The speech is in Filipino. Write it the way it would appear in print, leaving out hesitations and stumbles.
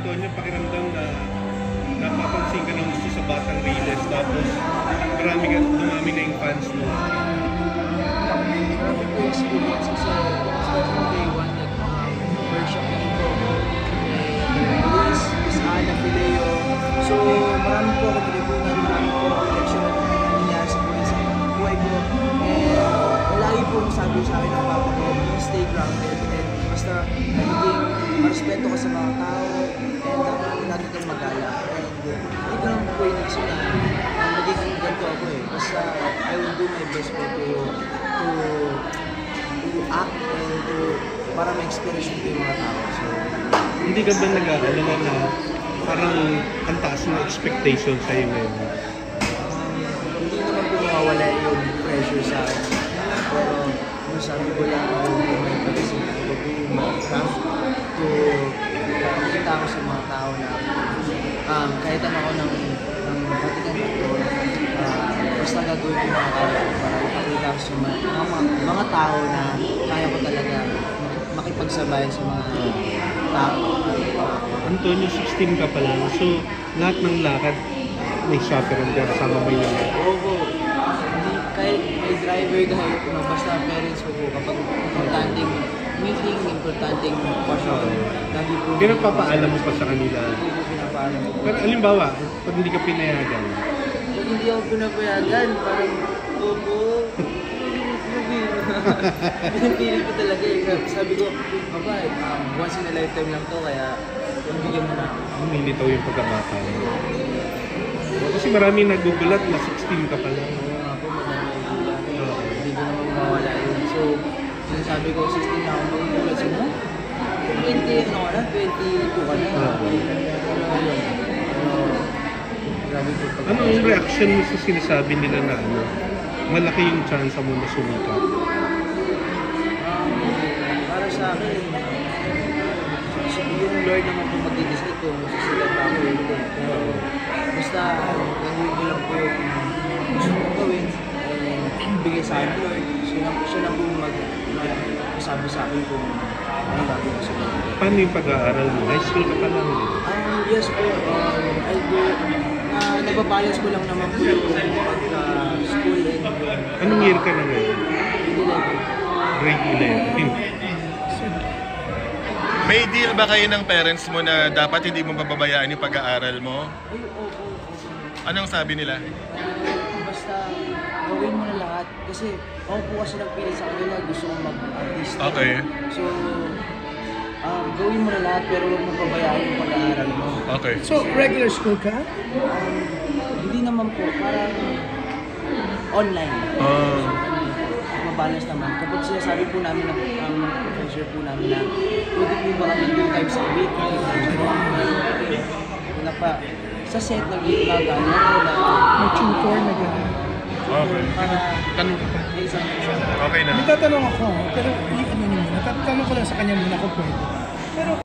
Antonio, pakiramdam na napapansin ka ng gusto sa Batang Riles, tapos dumami na yung fans mo? Marami po experience kasi start from day one, nag-workshop na ito. Luis, Miss Ana, Pileo. So, marami po ako nilipunan, marami po ako connection na nangyayari sa buhay ko. And lagi po sabi sa akin ng papa ko, stay grounded. And basta nagiging marespeto ka sa mga tao, and lagi kang magala. And hindi ko naman po inagso na magiging ganito ako eh. Basta I will do my best po to act and para ma-experience yung mga tao. So, Hindi ka ba nag-aalala na parang ang taas ng expectation sa'yo ngayon? Hindi naman po mawawala yung pressure sa akin. Pero masabi ko lang yung may pag-isipan ko po mag-craft to makita ko sa mga tao na kahit ano ako ng Vatican ito, basta gagawin ko mga kaya para ipakita ko sa mga tao na kaya ko talaga makipagsabayan sa mga tao. Antonio, 16 ka pa lang, so lahat ng lakad may chaperone ka kasama mo yung Oo. Kahit may driver, kahit basta parents ko po, kapag importanteng meeting, importanteng pasyon, lagi po. Pinagpapaalam mo pa sa kanila? Hindi po pinapaalam ko. Pero alimbawa, pag hindi ka pinayagan? Pag hindi ako pinapayagan, parang, opo, pinipilit ko talaga eh. Sabi ko, baba, once in a lifetime lang to, kaya bigyan mo na ako. Nilitaw yung pagkabata mo. Kasi maraming nagugulat na 16 ka pa lang. Oo nga po, madami ang gulat. Hindi ko naman mawala yun. So, sinasabi ko, 16 na ako magugulat sa mo. 20, ano ka na? 22 ka na. Grabe po. Ano yung reaction mo sa sinasabi nila na malaki yung chance mo na sumikat? Para sa akin, yung Lord naman po mag-decide kung susulat ba ako yun. Basta, gagawin ko lang po yung gusto kong gawin. Bigay sa akin ng Lord. Siya lang po magsabi sa akin kung ano gagawin ko sa akin. Paano yung pag-aaral mo? High school ka pa lang. Yes po, I do. Nababalance ko lang naman po yung pagka-school and Anong year ka na ngayon? grade 11. Grade 11. May deal ba kayo ng parents mo na dapat hindi mo pababayaan yung pag-aaral mo? Ay, opo. Anong sabi nila? Basta gawin mo na lahat. Kasi ako po kasi nagpilit sa kanila, gusto kong mag-artist. Okay. So, gawin mo na lahat pero huwag mo pabayaan yung pag-aaral mo. Okay. So, regular school ka? Hindi naman po, parang online. Mabalance naman. Kapag sinasabi po namin ang professor po namin na pwede po ba kami 2 times a week? Wala pa. Sa set na gano'n na May tutor na gano'n. Okay. Tanong ko pa. Okay na. May tatanong ako, pero i-ano niyo, natatanong ko lang sa kanya muna kung pwede. Pero